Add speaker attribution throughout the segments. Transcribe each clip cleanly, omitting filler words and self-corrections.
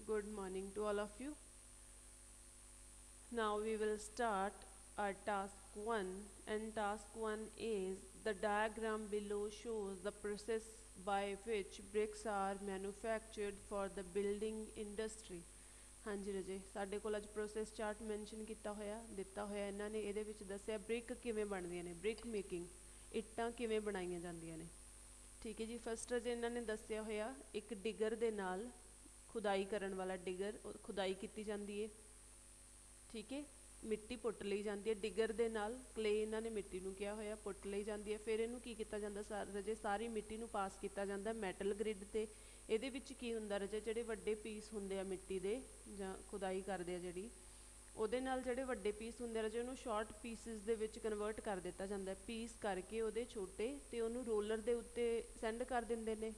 Speaker 1: Good morning to all of you. Now we will start our task 1, and task 1 is the diagram below shows the process by which bricks are manufactured for the building industry. हाँ जी रजे साडे कोल अज process chart mention किया होया दिता होया इन्हां ने इहदे विच दस्सिया brick किवें बनदियां ने ब्रिक मेकिंग इट्टां किवें बनाईयां जांदियां ने ठीक है जी। फस्ट रजे इन्हां ने दस्सिया होया एक डिगर दे नाल खुदाई करन वाला डिगर खुदाई की जाती है ठीक है। मिट्टी पुट ली जाती है डिगर दे नाल क्ले इन्हां ने मिट्टी नूं किया होया पुट ली जाती है फिर इनू की किया जाता रजे सारी मिट्टी नूं पास किया जाता मैटल ग्रिड ते ਇਹਦੇ ਵਿੱਚ ਕੀ ਹੁੰਦਾ ਰਜੇ ਜਿਹੜੇ ਵੱਡੇ ਪੀਸ ਹੁੰਦੇ ਆ ਮਿੱਟੀ ਦੇ ਜਾਂ ਖੁਦਾਈ ਕਰਦੇ ਆ ਜਿਹੜੀ ਉਹਦੇ ਨਾਲ ਜਿਹੜੇ ਵੱਡੇ ਪੀਸ ਹੁੰਦੇ ਰਜੇ ਉਹਨੂੰ ਸ਼ਾਰਟ ਪੀਸਿਸ ਦੇ ਵਿੱਚ ਕਨਵਰਟ ਕਰ ਦਿੱਤਾ ਜਾਂਦਾ ਪੀਸ ਕਰਕੇ ਉਹਦੇ ਛੋਟੇ ਤੇ ਉਹਨੂੰ ਰੋਲਰ ਦੇ ਉੱਤੇ ਸੈਂਡ ਕਰ ਦਿੰਦੇ ਨੇ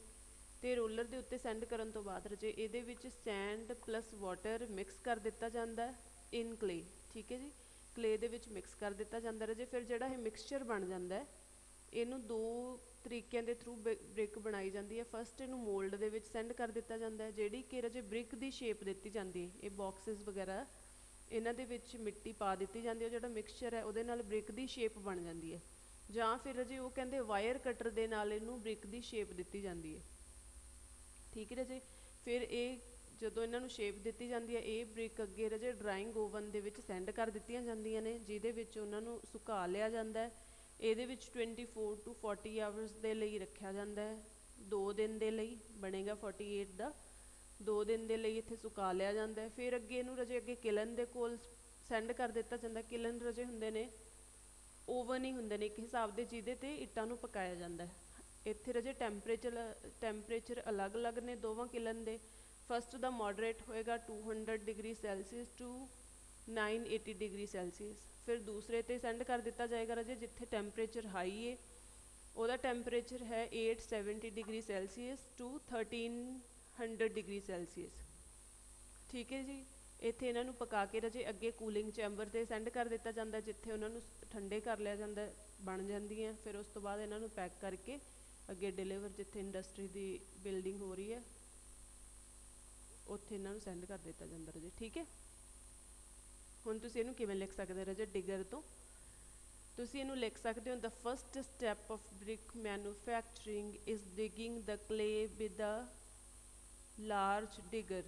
Speaker 1: ਤੇ ਰੋਲਰ ਦੇ ਉੱਤੇ ਸੈਂਡ ਕਰਨ ਤੋਂ ਬਾਅਦ ਰਜੇ ਇਹਦੇ ਵਿੱਚ ਸੈਂਡ ਪਲੱਸ ਵਾਟਰ ਮਿਕਸ ਕਰ ਦਿੱਤਾ ਜਾਂਦਾ ਇਨ ਕਲੇ ਠੀਕ ਹੈ ਜੀ। ਕਲੇ ਦੇ ਵਿੱਚ ਮਿਕਸ ਕਰ ਦਿੱਤਾ ਜਾਂਦਾ ਰਜੇ ਫਿਰ ਜਿਹੜਾ ਇਹ ਮਿਕਸਚਰ ਬਣ ਜਾਂਦਾ ਇਹਨੂੰ ਦੋ तरीकों के थ्रू ब्रिक बनाई जाती है। फस्ट इनू मोल्ड दे विच सेंड कर दिता जाता है जिहड़ी कि रजे ब्रिक की शेप दी जाती है ये बॉक्सिस वगैरह इन्हां दे विच मिट्टी पा दी जाती है जिहड़ा मिक्सचर है उहदे नाल ब्रिक की शेप बन जाती है जां फिर रजे वो कहते वायर कटर दे नाल इनू ब्रिक की शेप दी जाती है ठीक है रजे। फिर ये जदों इन्हां नूं शेप दी जाती है ये ब्रिक अगे रजे ड्राइंग ओवन दे विच सेंड कर दित्तियां जांदियां ने जिहदे विच उहनां नूं सुका लिया जाता है। ਇਹਦੇ ਵਿੱਚ 24 to 40 ਆਵਰਸ ਦੇ ਲਈ ਰੱਖਿਆ ਜਾਂਦਾ ਹੈ 2 ਦਿਨ ਦੇ ਲਈ ਬਣੇਗਾ 48 ਦਾ 2 ਦਿਨ ਦੇ ਲਈ ਇੱਥੇ ਸੁਕਾ ਲਿਆ ਜਾਂਦਾ ਹੈ। ਫਿਰ ਅੱਗੇ ਇਹਨੂੰ ਰਜੇ ਅੱਗੇ ਕਿਲਨ ਦੇ ਕੋਲ ਸੈਂਡ ਕਰ ਦਿੱਤਾ ਜਾਂਦਾ ਕਿਲਨ ਰਜੇ ਹੁੰਦੇ ਨੇ ਓਵਨ ਹੀ ਹੁੰਦੇ ਨੇ ਇੱਕ ਹਿਸਾਬ ਦੇ ਜਿਹਦੇ ਤੇ ਇੱਟਾਂ ਨੂੰ ਪਕਾਇਆ ਜਾਂਦਾ ਹੈ। ਇੱਥੇ ਰਜੇ ਟੈਂਪਰੇਚਰ ਅਲੱਗ-ਅਲੱਗ ਨੇ ਦੋਵਾਂ ਕਿਲਨ ਦੇ। ਫਸਟ ਦਾ ਮੋਡਰੇਟ ਹੋਏਗਾ 200 ਡਿਗਰੀ ਸੈਲਸੀਅਸ ਟੂ 980 डिग्री सैलसीयस। फिर दूसरे ते सेंड कर दिता जाएगा रजे जिथे टैंपरेचर हाई है वह टैंपरेचर है 870 डिग्री सैलसीयस टू 1300 डिग्री सैलसीयस ठीक है जी। इत्थे इन्हां नूं पका के रजे अगे कूलिंग चैंबर ते सेंड कर दिता जाता जिथे उन्हां नूं ठंडे कर लिया जाता बन जांदियां फिर उस तो बाद इन्हां नूं पैक करके अगे डिलीवर जिथे इंडस्ट्री की बिल्डिंग हो रही है उत्थे इन्हां नूं सेंड कर दिता जाता रजे ठीक है। ਹੁਣ ਤੁਸੀਂ ਇਹਨੂੰ ਕਿਵੇਂ ਲਿਖ ਸਕਦੇ ਰਜੇ ਡਿਗਰ ਤੋਂ ਤੁਸੀਂ ਇਹਨੂੰ ਲਿਖ ਸਕਦੇ ਹੋ the first step of brick manufacturing is digging the clay with a large digger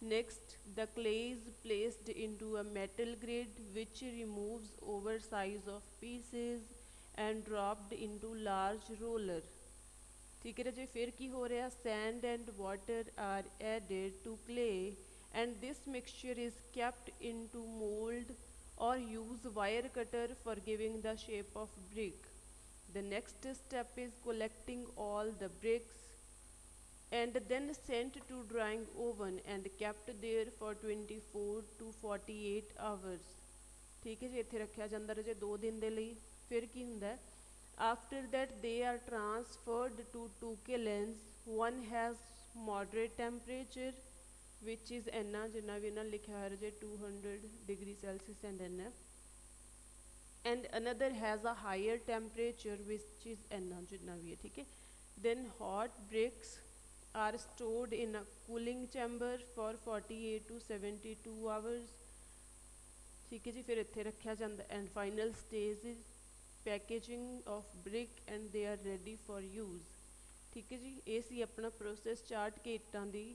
Speaker 1: next the clay is placed into a metal grid which removes oversize of pieces and dropped into large roller ਠੀਕ ਹੈ ਰਜੇ। ਫਿਰ ਕੀ ਹੋ ਰਿਹਾ sand and water are added to clay and this mixture is kept into mold or use wire cutter for giving the shape of brick. The next step is collecting all the bricks and then sent to drying oven and kept there for 24 to 48 hours ठीक है जी। इत्थे रखा जाता रजे 2 दिन दे लई। फिर की हुंदा after that they are transferred to two kilns. One has moderate temperature which is एना जिन्ना भी इन्हां लिखा है जे 200 डिग्री सेल्सियस and एना and another has a higher temperature which is एना जिन्ना भी है ठीक है। then hot bricks are stored in a cooling chamber for 48 to 72 hours ठीक है जी। फिर इत्थे रखा जाता and final stage is packaging of brick and they are ready for use ठीक है जी। ये सी अपना प्रोसेस चार्ट के इट्टां दी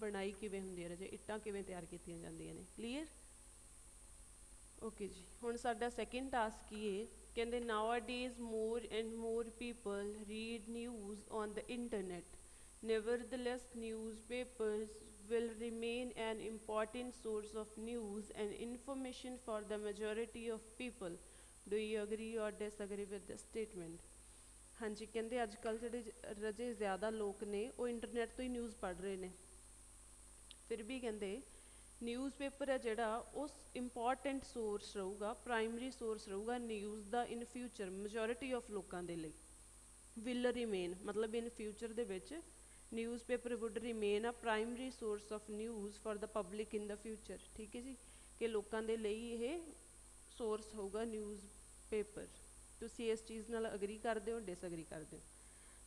Speaker 1: बनाई किवें हुंदी है रजे इट्टां किवें तैयार कीतियां जांदियां ने क्लीयर ओके जी। हुण साडा सैकेंड टास्क की है कहंदे nowadays more and more people read news on the internet nevertheless newspapers will remain an important source of news and information for the majority of people. Do you agree or disagree with this statement? हाँ जी कहंदे अजकल जिहड़े रजे ज़्यादा लोग ने वो internet तो ही news पढ़ रहे हैं फिर भी कहते न्यूज़पेपर है जोड़ा उस इंपॉर्टेंट सोर्स रहूगा प्राइमरी सोर्स रहूगा न्यूज़ का इन फ्यूचर मेजोरिटी ऑफ लोगों के लिए विल रिमेन मतलब in future they which newspaper would remain a primary source of news for the public in the future ठीक है जी कि लोगों के लिए ये सोर्स होगा न्यूज़पेपर तुसी इस चीज़ नाल अग्री करते हो डिसअग्री करते हो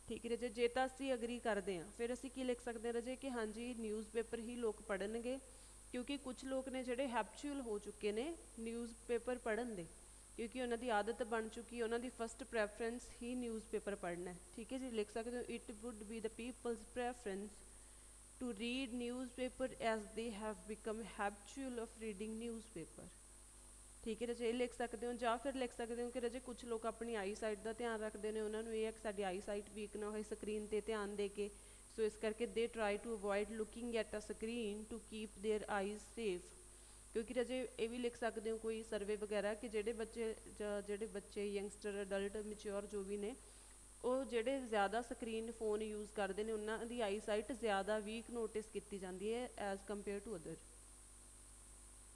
Speaker 1: ठीक है रजे, जे तो असी अग्री करते हैं फिर असी की लिख सकते हैं रजे कि हाँ जी न्यूज़पेपर ही लोग पढ़नगे, क्योंकि कुछ लोग ने जोड़े हैबिचुअल हो चुके ने न्यूज़पेपर पढ़न दे, क्योंकि उन्होंने आदत बन चुकी है, उन्होंने फस्ट प्रैफरेंस ही न्यूज़पेपर पढ़ना है। ठीक है जी, लिख सकते हो it would be the people's preference to read newspaper as they have become habitual of reading newspaper. ठीक है रजे, ये लिख सकते हो। या फिर लिख सकते हो कि रजे कुछ लोग अपनी आई साइट का ध्यान रखते हैं, उन्होंने ये है कि साडी आई साइट वीक ना हो स्क्रीन पर ध्यान दे के, सो इस करके they try to avoid looking at a screen to keep their eyes safe. क्योंकि रजे ये भी लिख सकते हो कोई सर्वे वगैरह कि जेडे बच्चे यंगस्टर अडल्ट मैच्योर जो भी ने वो जेडे ज़्यादा स्क्रीन फोन यूज़ करते हैं उन्होंने आई साइट ज़्यादा वीक नोटिस की जाती है एज़ कंपेयर टू अदर।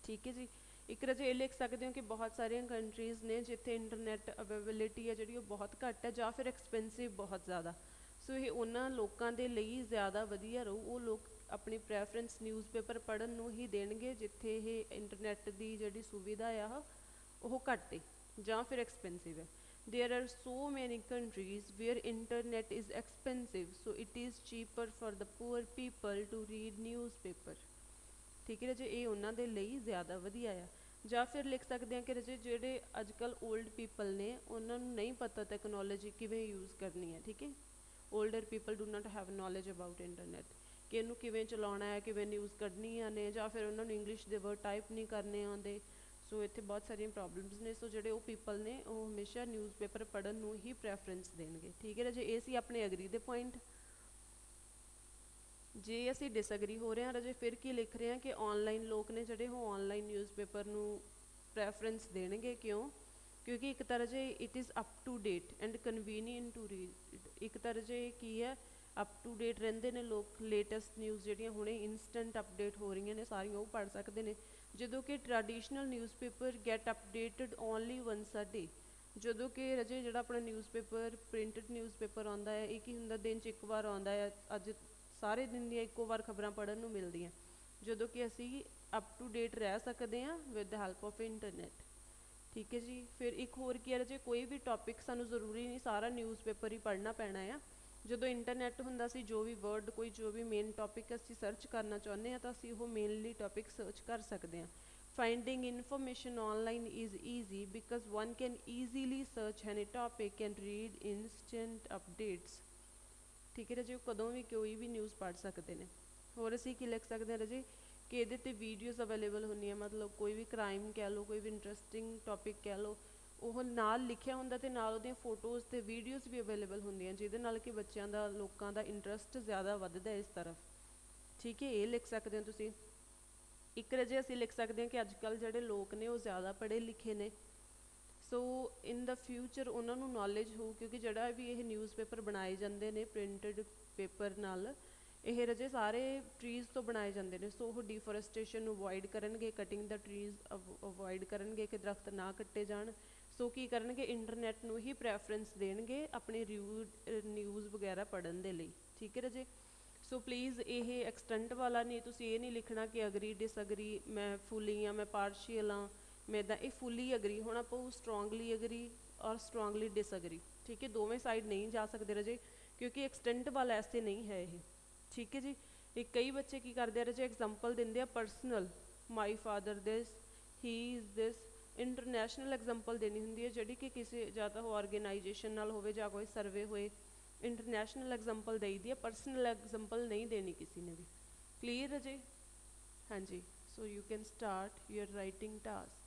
Speaker 1: ठीक है जी, एक रजे ये लिख सकते हो कि बहुत सारिया कंट्रीज़ ने जिथे इंटरनैट अवेलेबिलिटी है जी बहुत घट है या फिर एक्सपेंसिव बहुत ज़्यादा, सो ये उन्होंने लोगों के लिए ज़्यादा वधिया रहू, वो लोग अपनी प्रैफरेंस न्यूज़पेपर पढ़न ही देणगे जिथे ये इंटरनैट की जी सुविधा आ वो घट है या फिर एक्सपेंसिव है। There are so many countries where internet is expensive, so it is cheaper for the poor people to read newspaper. ठीक है रजे, ये उन्होंने लिए ज़्यादा वधिया आ। या फिर लिख सकते हैं कि रजे जोड़े अजकल ओल्ड पीपल ने उन्होंने नहीं पता टैक्नोलॉजी किवें यूज़ करनी है। ठीक है, older people do not have knowledge about internet कि इनू किवें चलाना है, किवें न्यूज़ कढ़नियां ने, या फिर उन्होंने इंग्लिश के वर्ड टाइप नहीं करने आते। सो इतने बहुत सारिया प्रॉब्लम्स ने, सो जोड़े वो पीपल ने वो हमेशा न्यूज़पेपर पढ़न ही प्रैफरेंस देंगे। ठीक है रजे, ये सी अपने अग्री दे पॉइंट। जे असी डिसअग्री हो रहे हैं रजे फिर की लिख रहे हैं कि ऑनलाइन लोग ने जोड़े वो ऑनलाइन न्यूज़पेपर नू प्रैफरेंस देंगे। क्यों? क्योंकि एक तरह जे it is up to date and convenient to read. एक तरह जे की है अप टू डेट रेंदे ने लोग, लेटेस्ट न्यूज़ जिहड़ियां हुणे इंस्टेंट अपडेट हो रही ने सारियां वो पढ़ सकते हैं, जो कि traditional newspaper get updated only once a day. जो कि रजे जो अपना न्यूज़पेपर प्रिंटेड न्यूज़पेपर आता है एक ही होंगे दिन च एक बार आता है, अज सारे दिन दी एको बार खबर पढ़न नूं मिलदियां, जो कि असी अप टू डेट रह सकते हैं with the help of internet. ठीक है जी, फिर एक होर की है जे कोई भी टॉपिक सानू जरूरी नहीं सारा न्यूज़पेपर ही पढ़ना पैना है। जो इंटरनैट हुंदा सी जो भी वर्ड कोई जो भी मेन टॉपिक असी सर्च करना चाहते हैं तो असी वो मेनली टॉपिक सर्च कर सकते हैं। Finding information online is easy because one can easily search any topic and read instant updates. ठीक है रजे, वो कदों भी कोई भी न्यूज़ पढ़ सकते हैं। होर असी की लिख सकते हैं रजे कि ये वीडियोज़ अवेलेबल होंगी, मतलब कोई भी क्राइम कह लो, कोई भी इंटरस्टिंग टॉपिक कह लो, वो नाल लिखिया होंदा ते नाल उहदियां फोटोज़ ते वीडियोज़ भी अवेलेबल होंदियां, जिहदे नाल कि बच्चों का लोगों का इंटरस्ट ज़्यादा वधदा है इस तरफ। ठीक है, ये लिख सकते हो तुसीं। एक रजे असी लिख सकते हैं कि अजकल जिहड़े लोग ने वो ज़्यादा पढ़े लिखे ने, सो इन द फ्यूचर उन्होंने नॉलेज हो, क्योंकि जोड़ा भी ये न्यूज़पेपर बनाए जाते हैं प्रिंटेड पेपर नाल ये रजे सारे ट्रीज़ तो बनाए जाते हैं, सो वो डिफोरेस्टेशन अवॉइड करनगे, कटिंग द ट्रीज़ अवॉइड करनगे कि दरख्त ना कट्टे जान। सो की करनगे इंटरनैट नू ही प्रैफरेंस देणगे अपने न्यूज़ वगैरह पढ़न दे लई। ठीक है रजे, सो प्लीज़ ये एक्सटेंट वाला नहीं, तुसीं ये नहीं लिखना कि अगरी डिसअगरी, मैं फुली हाँ, मैं पार्शियल हाँ, मैं इदा ये फुली अगरी होना पऊ, स्ट्रोंगली अगरी और स्ट्रोंगली डिसअगरी। ठीक है, दोवें साइड नहीं जा सकते रजे, क्योंकि एक्सटेंट वाला ऐसे नहीं है ये। ठीक है जी, एक कई बच्चे की करते हैं रजे एग्जाम्पल देंगे personal, my father this, he is this. International example देनी होंगी है जी कि किसी या तो ऑर्गेनाइजेशन नाल होवे या कोई सर्वे होए, इंटरनैशनल एग्जाम्पल दई दी है, पर्सनल एग्जाम्पल नहीं देनी किसी ने भी। क्लीयर है जी? हाँ जी, so you can start your writing task.